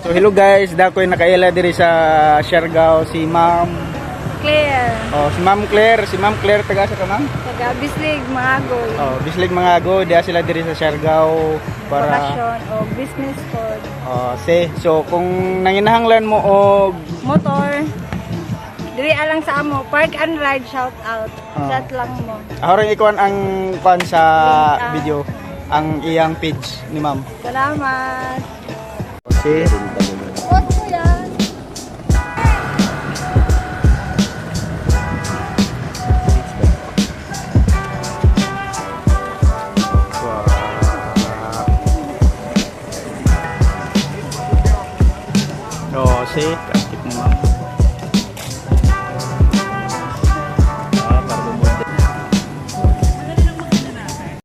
So hello guys, dakoy nakaila diri sa Siargao si Ma'am Claire. Oh, si Ma'am Claire taga sa kanang. Taga Bislig, Maagoy. Oh, Bislig mga ago, dia sila diri sa Siargao para Bakasyon o business code. so kung nanginahanglan mo og Motor. Diri alang sa amo. Park and ride, shout out. Oh. Chat lang mo. ahoring ikuan ang kuan sa Link, video ang iyang page ni Ma'am. Salamat. Okay. Post ko yan. So, see?